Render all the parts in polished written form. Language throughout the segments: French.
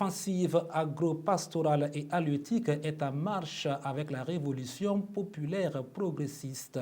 L'offensive agro-pastorale et halieutique est en marche avec la révolution populaire progressiste.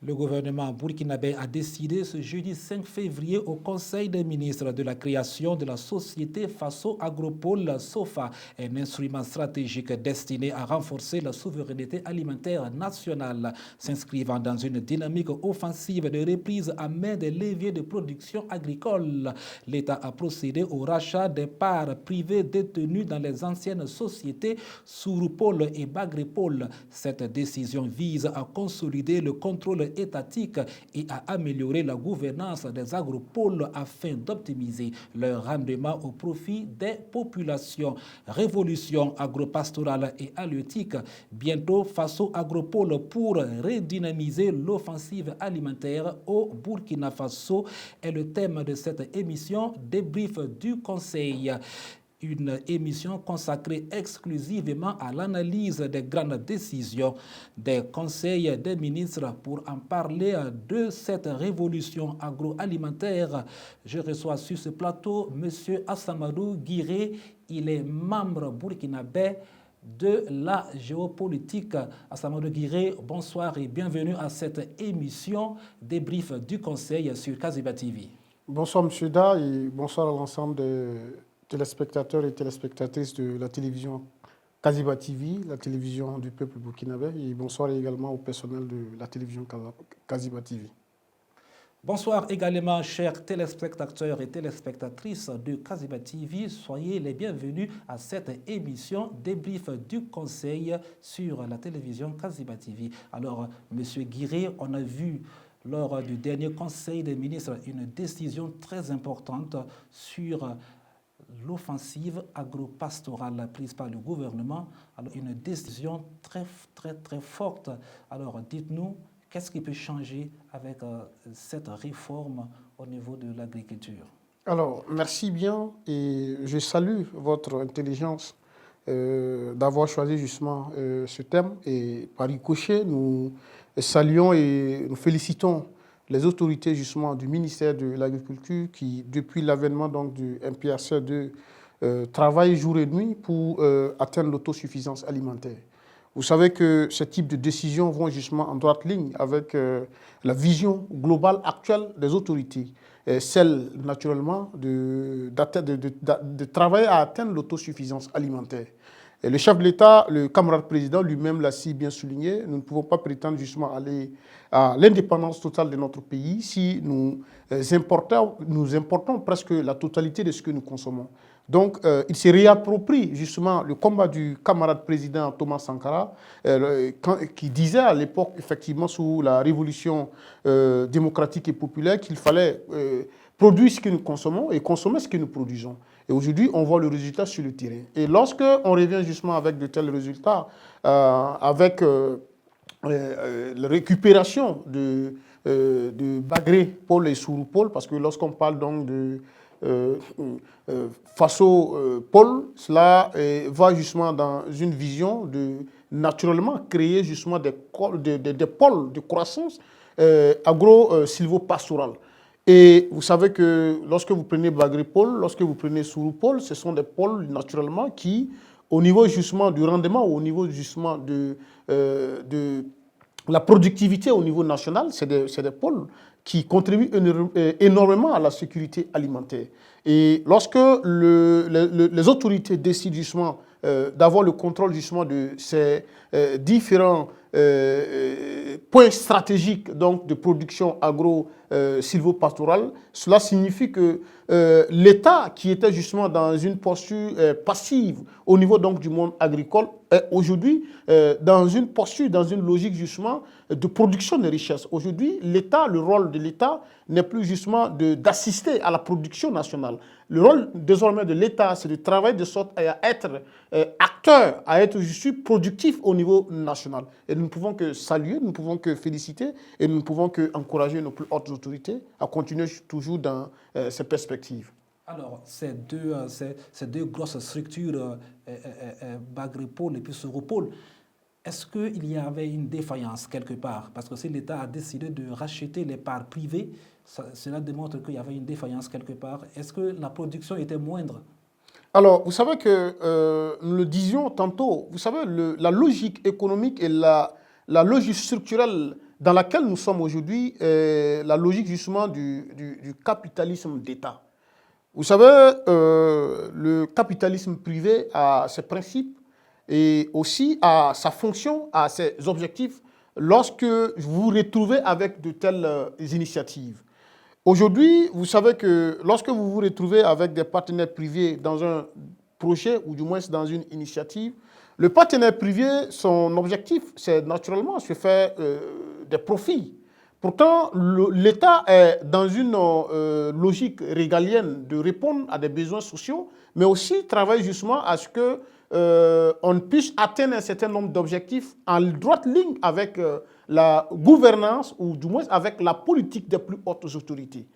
Le gouvernement burkinabé a décidé ce jeudi 5 février au Conseil des ministres de la création de la société Faso Agropole SOFA, un instrument stratégique destiné à renforcer la souveraineté alimentaire nationale, s'inscrivant dans une dynamique offensive de reprise à main des leviers de production agricole. L'État a procédé au rachat des parts privées détenues dans les anciennes sociétés Souroupol et Bagrépol. Cette décision vise à consolider le contrôle étatique et à améliorer la gouvernance des agropoles afin d'optimiser leur rendement au profit des populations. Révolution agropastorale et halieutique, bientôt Faso Agropole pour redynamiser l'offensive alimentaire au Burkina Faso est le thème de cette émission Débrief du Conseil. Une émission consacrée exclusivement à l'analyse des grandes décisions des conseils des ministres. Pour en parler de cette révolution agroalimentaire, je reçois sur ce plateau M. Assamadou Guiré. Il est membre burkinabé de la géopolitique. Assamadou Guiré, bonsoir et bienvenue à cette émission Débrief du Conseil sur Kaziba TV. Bonsoir M. Da et bonsoir à l'ensemble des téléspectateurs et téléspectatrices de la télévision Kaziba TV, la télévision du peuple burkinabé, et bonsoir également au personnel de la télévision Kaziba TV. Bonsoir également, chers téléspectateurs et téléspectatrices de Kaziba TV. Soyez les bienvenus à cette émission Débrief du Conseil sur la télévision Kaziba TV. Alors, M. Guiré, on a vu lors du dernier Conseil des ministres une décision très importante sur l'offensive agro-pastorale prise par le gouvernement. Alors, une décision très forte. Alors, dites-nous, qu'est-ce qui peut changer avec cette réforme au niveau de l'agriculture? Alors, merci bien et je salue votre intelligence d'avoir choisi justement ce thème. Et par ricochet, nous saluons et nous félicitons les autorités justement du ministère de l'Agriculture qui, depuis l'avènement donc du MPAC2, travaillent jour et nuit pour atteindre l'autosuffisance alimentaire. Vous savez que ce type de décisions vont justement en droite ligne avec la vision globale actuelle des autorités, celle naturellement de travailler à atteindre l'autosuffisance alimentaire. Et le chef de l'État, le camarade président lui-même l'a si bien souligné, nous ne pouvons pas prétendre justement aller à l'indépendance totale de notre pays si nous importons presque la totalité de ce que nous consommons. Donc, il s'est réapproprie justement le combat du camarade président Thomas Sankara, qui disait à l'époque, effectivement, sous la révolution démocratique et populaire, qu'il fallait produire ce que nous consommons et consommer ce que nous produisons. Et aujourd'hui, on voit le résultat sur le terrain. Et lorsque on revient justement avec de tels résultats, avec la récupération de Bagrépol et Souroupol, parce que lorsqu'on parle donc de Faso-Pol, cela va justement dans une vision de naturellement créer justement des pôles de croissance agro-silvopastorale. Et vous savez que lorsque vous prenez Bagrépol, lorsque vous prenez Souroupol, ce sont des pôles naturellement qui, au niveau justement du rendement, au niveau justement de la productivité au niveau national, c'est des pôles qui contribuent énormément à la sécurité alimentaire. Et lorsque les autorités décident justement d'avoir le contrôle justement de ces différents points stratégiques donc, de production agro-silvopastorale, cela signifie que l'État qui était justement dans une posture passive au niveau donc, du monde agricole est aujourd'hui dans une posture, dans une logique justement de production de richesses. Aujourd'hui, l'État, le rôle de l'État n'est plus justement d'assister à la production nationale. Le rôle désormais de l'État, c'est de travailler de sorte à être acteur, à être juste productif au niveau national. Et nous ne pouvons que saluer, nous ne pouvons que féliciter et nous ne pouvons que encourager nos plus hautes autorités à continuer toujours dans ces perspectives. Alors, ces deux grosses structures, Bagrépol et puis Souroupol, est-ce qu'il y avait une défaillance quelque part? Parce que si l'État a décidé de racheter les parts privées, cela démontre qu'il y avait une défaillance quelque part. Est-ce que la production était moindre? Alors, vous savez que, nous le disions tantôt, vous savez, la logique économique et la logique structurelle dans laquelle nous sommes aujourd'hui est la logique justement du capitalisme d'État. Vous savez, le capitalisme privé a ses principes et aussi a sa fonction, a ses objectifs lorsque vous vous retrouvez avec de telles initiatives. Aujourd'hui, vous savez que lorsque vous vous retrouvez avec des partenaires privés dans un projet ou du moins dans une initiative, le partenaire privé, son objectif, c'est naturellement se faire des profits. Pourtant, l'État est dans une logique régalienne de répondre à des besoins sociaux, mais aussi travaille justement à ce que on puisse atteindre un certain nombre d'objectifs en droite ligne avec la gouvernance ou du moins avec la politique des plus hautes autorités.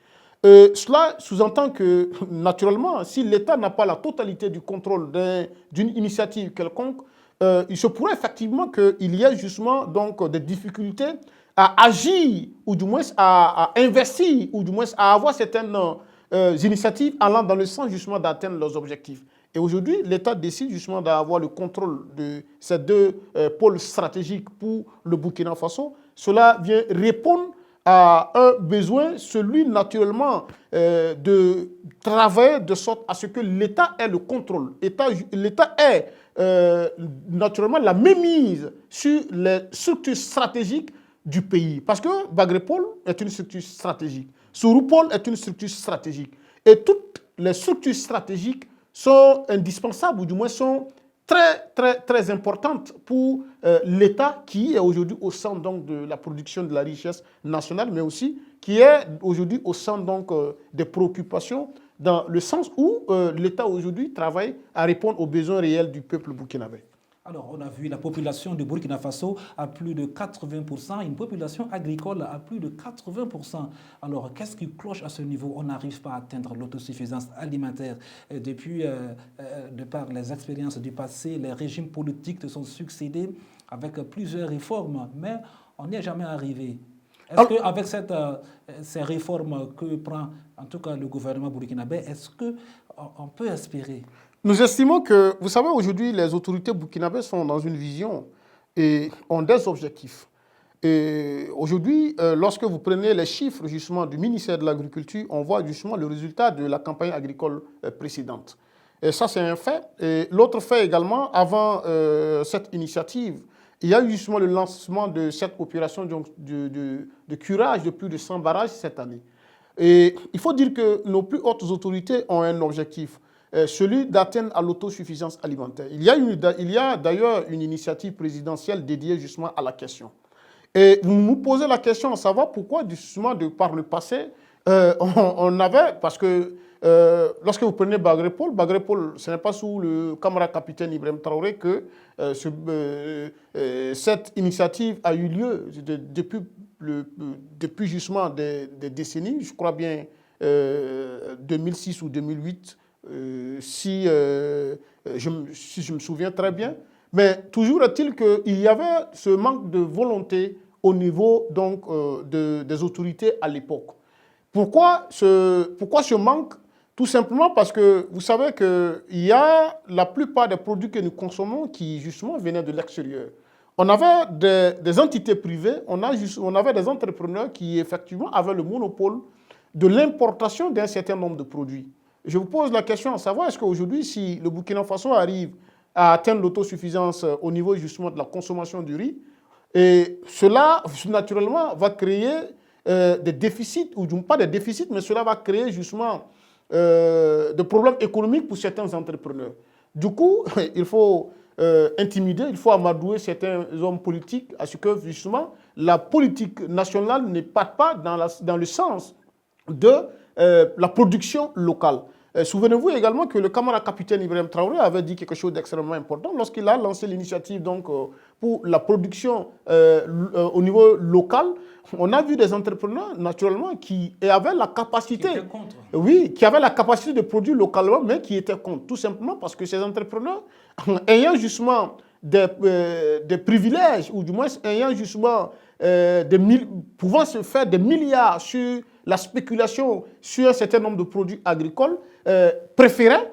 Cela sous-entend que, naturellement, si l'État n'a pas la totalité du contrôle d'une initiative quelconque, il se pourrait effectivement qu'il y ait justement donc, des difficultés à agir, ou du moins à investir, ou du moins à avoir certaines initiatives allant dans le sens justement d'atteindre leurs objectifs. Et aujourd'hui, l'État décide justement d'avoir le contrôle de ces deux pôles stratégiques pour le Burkina Faso. Cela vient répondre à un besoin, celui naturellement de travailler de sorte à ce que l'État ait le contrôle. L'État ait naturellement la mainmise sur les structures stratégiques du pays. Parce que Bagrépol est une structure stratégique. Souroupol est une structure stratégique. Et toutes les structures stratégiques sont indispensables, ou du moins sont très importantes pour l'État qui est aujourd'hui au centre donc, de la production de la richesse nationale, mais aussi qui est aujourd'hui au centre donc, des préoccupations dans le sens où l'État aujourd'hui travaille à répondre aux besoins réels du peuple burkinabé. Alors, on a vu la population du Burkina Faso à plus de 80%, une population agricole à plus de 80%. Alors, qu'est-ce qui cloche à ce niveau? On n'arrive pas à atteindre l'autosuffisance alimentaire. Depuis, de par les expériences du passé, les régimes politiques se sont succédés avec plusieurs réformes, mais on n'y est jamais arrivé. Est-ce qu'avec ces réformes que prend en tout cas le gouvernement burkinabé, est-ce qu'on peut espérer? Nous estimons que, vous savez, aujourd'hui, les autorités burkinabées sont dans une vision et ont des objectifs. Et aujourd'hui, lorsque vous prenez les chiffres justement du ministère de l'Agriculture, on voit justement le résultat de la campagne agricole précédente. Et ça, c'est un fait. Et l'autre fait également, avant cette initiative, il y a eu justement le lancement de cette opération de curage de plus de 100 barrages cette année. Et il faut dire que nos plus hautes autorités ont un objectif, celui d'atteindre à l'autosuffisance alimentaire. Il y a d'ailleurs une initiative présidentielle dédiée justement à la question. Et vous nous posez la question à savoir pourquoi justement par le passé, on avait, parce que lorsque vous prenez Bagrépol, ce n'est pas sous le camarade capitaine Ibrahim Traoré que cette initiative a eu lieu depuis justement des décennies, je crois bien 2006 ou 2008, si je me souviens très bien. Mais toujours est-il qu'il y avait ce manque de volonté au niveau donc, des autorités à l'époque. Pourquoi ce manque? Tout simplement parce que vous savez qu'il y a la plupart des produits que nous consommons qui justement venaient de l'extérieur. On avait des entités privées, on avait des entrepreneurs qui effectivement avaient le monopole de l'importation d'un certain nombre de produits. Je vous pose la question à savoir, est-ce qu'aujourd'hui, si le Burkina Faso arrive à atteindre l'autosuffisance au niveau justement de la consommation du riz, et cela naturellement va créer des déficits, ou pas des déficits, mais cela va créer justement des problèmes économiques pour certains entrepreneurs. Du coup, il faut intimider, il faut amadouer certains hommes politiques à ce que justement la politique nationale ne parte pas dans le sens de la production locale. Souvenez-vous également que le camarade capitaine Ibrahim Traoré avait dit quelque chose d'extrêmement important lorsqu'il a lancé l'initiative pour la production au niveau local. On a vu des entrepreneurs, naturellement, qui avaient la capacité, qui avaient la capacité de produire localement, mais qui étaient contre. Tout simplement parce que ces entrepreneurs, ayant justement des privilèges, ou du moins ayant justement pouvant se faire des milliards sur la spéculation sur un certain nombre de produits agricoles, préféraient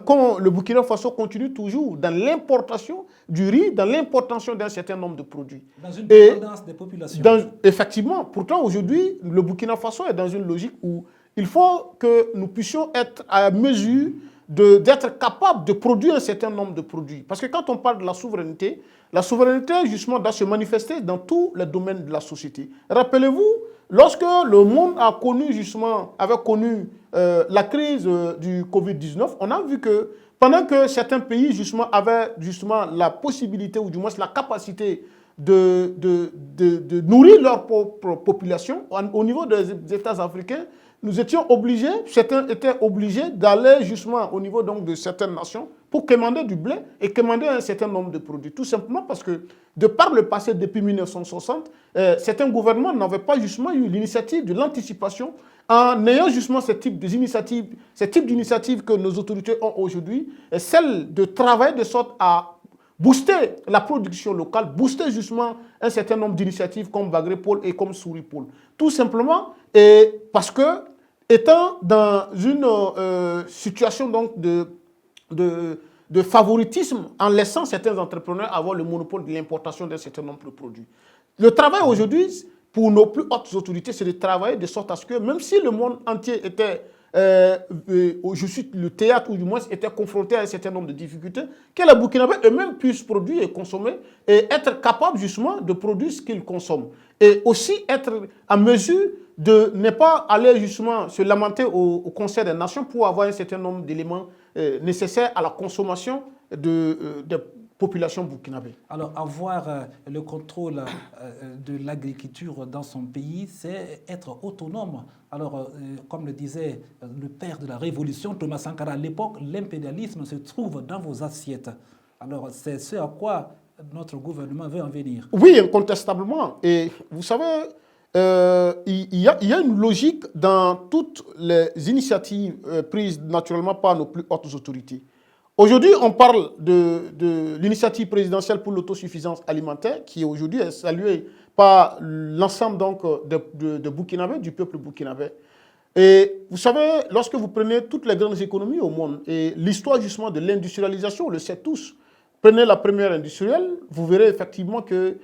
Comme le Burkina Faso continue toujours dans l'importation du riz, dans l'importation d'un certain nombre de produits. Dans une dépendance des populations. Effectivement, pourtant aujourd'hui, le Burkina Faso est dans une logique où il faut que nous puissions être à mesure d'être capables de produire un certain nombre de produits. Parce que quand on parle de la souveraineté justement doit se manifester dans tous les domaines de la société. Rappelez-vous, lorsque le monde avait connu la crise du Covid-19, on a vu que pendant que certains pays avaient la possibilité ou du moins la capacité de nourrir leur propre population, au niveau des États africains, certains étaient obligés d'aller justement au niveau donc de certaines nations pour commander du blé et commander un certain nombre de produits. Tout simplement parce que, de par le passé depuis 1960, certains gouvernements n'avaient pas justement eu l'initiative de l'anticipation en ayant justement ce type d'initiative que nos autorités ont aujourd'hui, celle de travailler de sorte à booster la production locale, booster justement un certain nombre d'initiatives comme Bagrépole et comme Souripole. Tout simplement parce que, étant dans une situation donc de favoritisme en laissant certains entrepreneurs avoir le monopole de l'importation d'un certain nombre de produits. Le travail aujourd'hui, pour nos plus hautes autorités, c'est de travailler de sorte à ce que, même si le monde entier était, le théâtre ou du moins était confronté à un certain nombre de difficultés, que les Burkinabés eux-mêmes puissent produire et consommer et être capables justement de produire ce qu'ils consomment. Et aussi être en mesure de ne pas aller justement se lamenter au Conseil des Nations pour avoir un certain nombre d'éléments nécessaires à la consommation des populations burkinabées. Alors, avoir le contrôle de l'agriculture dans son pays, c'est être autonome. Alors, comme le disait le père de la Révolution, Thomas Sankara, à l'époque, l'impérialisme se trouve dans vos assiettes. Alors, c'est ce à quoi notre gouvernement veut en venir. Oui, incontestablement. Et vous savez, il y a une logique dans toutes les initiatives prises naturellement par nos plus hautes autorités. Aujourd'hui, on parle de l'initiative présidentielle pour l'autosuffisance alimentaire qui aujourd'hui est saluée par l'ensemble donc de Burkinabé, du peuple burkinabé. Et vous savez, lorsque vous prenez toutes les grandes économies au monde et l'histoire justement de l'industrialisation, on le sait tous, prenez la première industrielle, vous verrez effectivement que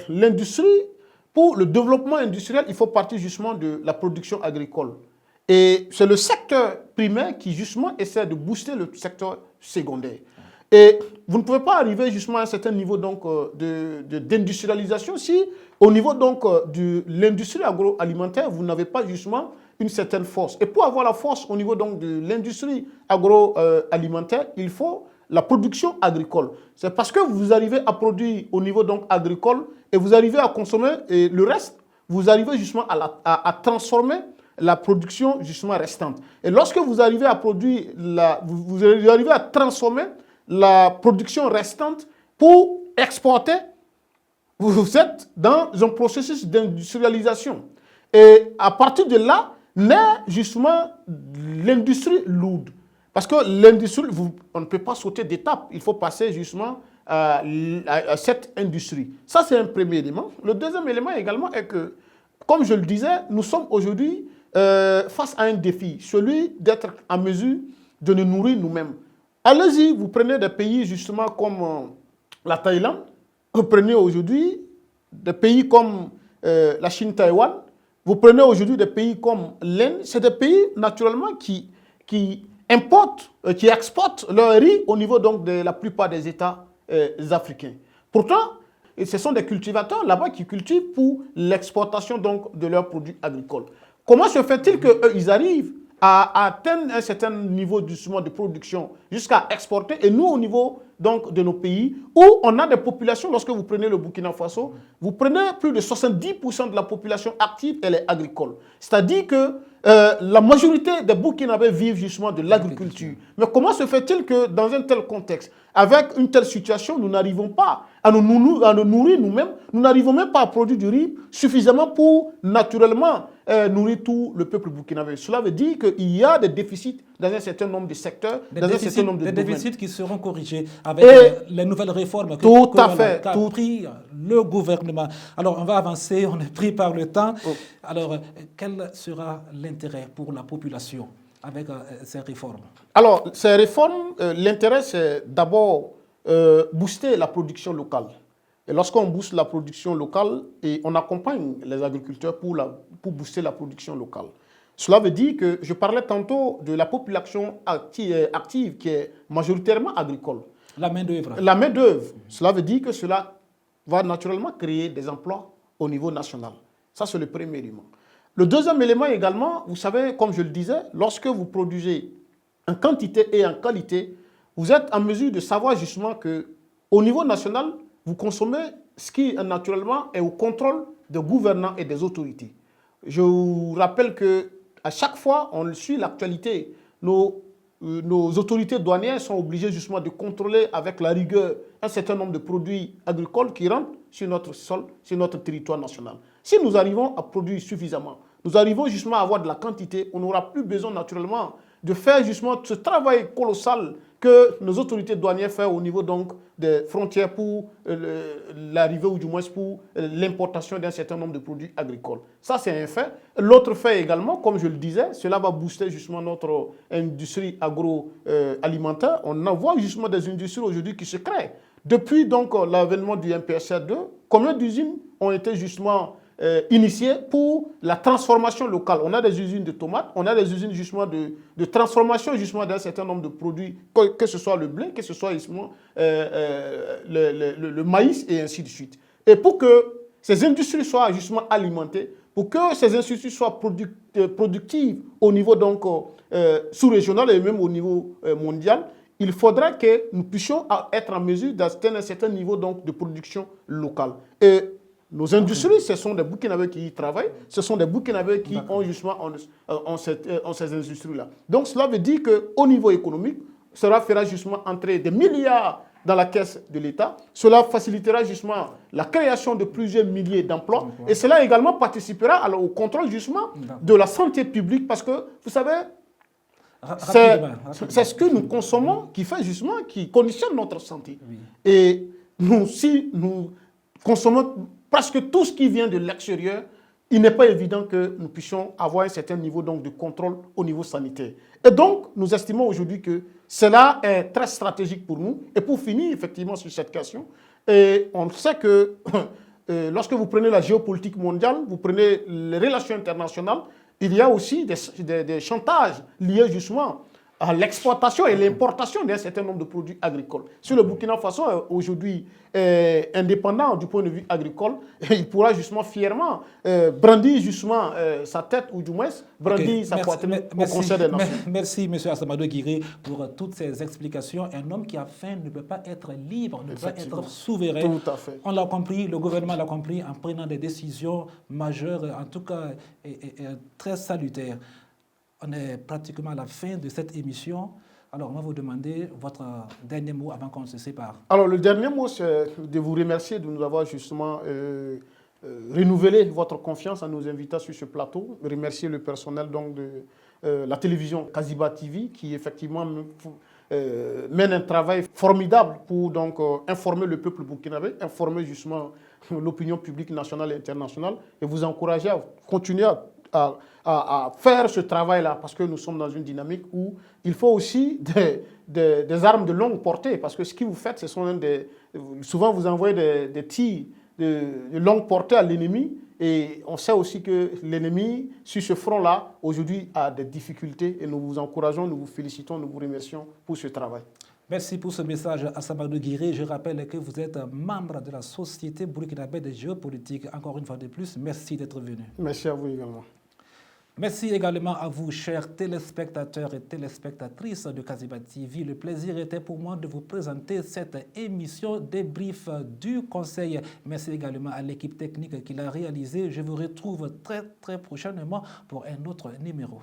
l'industrie, pour le développement industriel, il faut partir justement de la production agricole. Et c'est le secteur primaire qui justement essaie de booster le secteur secondaire. Et vous ne pouvez pas arriver justement à un certain niveau d'industrialisation si au niveau donc de l'industrie agroalimentaire, vous n'avez pas justement une certaine force. Et pour avoir la force au niveau donc de l'industrie agroalimentaire, il faut la production agricole. C'est parce que vous arrivez à produire au niveau donc agricole et vous arrivez à consommer et le reste, vous arrivez justement à transformer la production justement restante. Et lorsque vous arrivez à produire, vous arrivez à transformer la production restante pour exporter, vous êtes dans un processus d'industrialisation. Et à partir de là, naît justement l'industrie lourde. Parce que l'industrie, on ne peut pas sauter d'étape. Il faut passer justement à cette industrie. Ça, c'est un premier élément. Le deuxième élément également est que, comme je le disais, nous sommes aujourd'hui face à un défi, celui d'être en mesure de nous nourrir nous-mêmes. Allez-y, vous prenez des pays justement comme la Thaïlande, vous prenez aujourd'hui des pays comme la Chine-Taïwan, vous prenez aujourd'hui des pays comme l'Inde, c'est des pays naturellement qui exportent leur riz au niveau donc de la plupart des États africains. Pourtant, ce sont des cultivateurs là-bas qui cultivent pour l'exportation donc de leurs produits agricoles. Comment se fait-il qu'ils arrivent à atteindre un certain niveau de production jusqu'à exporter, et nous au niveau donc, de nos pays où on a des populations, lorsque vous prenez le Burkina Faso, vous prenez plus de 70% de la population active, elle est agricole. C'est-à-dire que la majorité des Burkinabés vivent justement de l'agriculture. Mais comment se fait-il que dans un tel contexte, avec une telle situation, nous n'arrivons pas à nous nourrir nous-mêmes, nous n'arrivons même pas à produire du riz suffisamment pour naturellement nourrir tout le peuple burkinabé. Cela veut dire qu'il y a des déficits dans un certain nombre de secteurs, dans un certain nombre de domaines. Des déficits qui seront corrigés avec les nouvelles réformes qu'a pris le gouvernement. Alors, on va avancer, on est pris par le temps. Alors, quel sera l'intérêt pour la population avec ces réformes? Alors, ces réformes, l'intérêt, c'est d'abord booster la production locale. Et lorsqu'on booste la production locale, et on accompagne les agriculteurs pour booster la production locale. Cela veut dire que je parlais tantôt de la population active qui est majoritairement agricole. La main-d'œuvre. La main-d'œuvre. Cela veut dire que cela va naturellement créer des emplois au niveau national. Ça, c'est le premier élément. Le deuxième élément également, vous savez, comme je le disais, lorsque vous produisez en quantité et en qualité, vous êtes en mesure de savoir justement qu'au niveau national, vous consommez ce qui naturellement est au contrôle des gouvernants et des autorités. Je vous rappelle qu'à chaque fois, on suit l'actualité. Nos autorités douanières sont obligées justement de contrôler avec la rigueur un certain nombre de produits agricoles qui rentrent sur notre sol, sur notre territoire national. Si nous arrivons à produire suffisamment, nous arrivons justement à avoir de la quantité, on n'aura plus besoin naturellement de faire justement ce travail colossal que nos autorités douanières font au niveau donc des frontières pour l'arrivée ou du moins pour l'importation d'un certain nombre de produits agricoles. Ça, c'est un fait. L'autre fait également, comme je le disais, cela va booster justement notre industrie agroalimentaire. On en voit justement des industries aujourd'hui qui se créent. Depuis donc l'avènement du MPSR2, combien d'usines ont été justement initiées pour la transformation locale? On a des usines de tomates, on a des usines justement de transformation justement d'un certain nombre de produits, que ce soit le blé, que ce soit justement le maïs et ainsi de suite. Et pour que ces industries soient justement alimentées, pour que ces industries soient productives au niveau donc sous-régional et même au niveau mondial, il faudra que nous puissions être en mesure d'atteindre un certain niveau donc, de production locale. Et nos industries, ce sont des Burkinabés qui y travaillent, ce sont des Burkinabés qui ont justement ces industries-là. Donc cela veut dire qu'au niveau économique, cela fera justement entrer des milliards dans la caisse de l'État. Cela facilitera justement la création de plusieurs milliers d'emplois. Et cela également participera au contrôle justement de la santé publique parce que, vous savez, c'est ce que nous consommons qui fait justement, qui conditionne notre santé. Oui. Et nous, si nous consommons presque tout ce qui vient de l'extérieur, il n'est pas évident que nous puissions avoir un certain niveau donc, de contrôle au niveau sanitaire. Et donc, nous estimons aujourd'hui que cela est très stratégique pour nous. Et pour finir effectivement sur cette question, et on sait que lorsque vous prenez la géopolitique mondiale, vous prenez les relations internationales, il y a aussi des chantages liés justement à l'exportation et l'importation d'un certain nombre de produits agricoles. Si le Burkina Faso aujourd'hui est indépendant du point de vue agricole, il pourra justement fièrement brandir justement sa tête ou du moins brandir sa poitrine au Conseil des Nations. Merci M. Assamadou Guiré pour toutes ces explications. Un homme qui a faim ne peut pas être libre, ne peut pas être souverain. Tout à fait. On l'a compris, le gouvernement l'a compris en prenant des décisions majeures, en tout cas très salutaires. On est pratiquement à la fin de cette émission. Alors, on va vous demander votre dernier mot avant qu'on se sépare. Alors, le dernier mot, c'est de vous remercier de nous avoir justement renouvelé votre confiance en nous invitant sur ce plateau. Remercier le personnel donc, de la télévision Kaziba TV qui, effectivement, mène un travail formidable pour donc, informer le peuple burkinabé, informer justement l'opinion publique nationale et internationale et vous encourager à continuer à faire ce travail-là, parce que nous sommes dans une dynamique où il faut aussi des armes de longue portée, parce que ce que vous faites, ce sont souvent vous envoyez des tirs de longue portée à l'ennemi, et on sait aussi que l'ennemi, sur ce front-là, aujourd'hui, a des difficultés, et nous vous encourageons, nous vous félicitons, nous vous remercions pour ce travail. Merci pour ce message, Assamadou Guiré. Je rappelle que vous êtes membre de la Société burkinabé de géopolitique. Encore une fois de plus, merci d'être venu. Merci à vous également. Merci également à vous, chers téléspectateurs et téléspectatrices de Kaziba TV. Le plaisir était pour moi de vous présenter cette émission débrief du Conseil. Merci également à l'équipe technique qui l'a réalisée. Je vous retrouve très, très prochainement pour un autre numéro.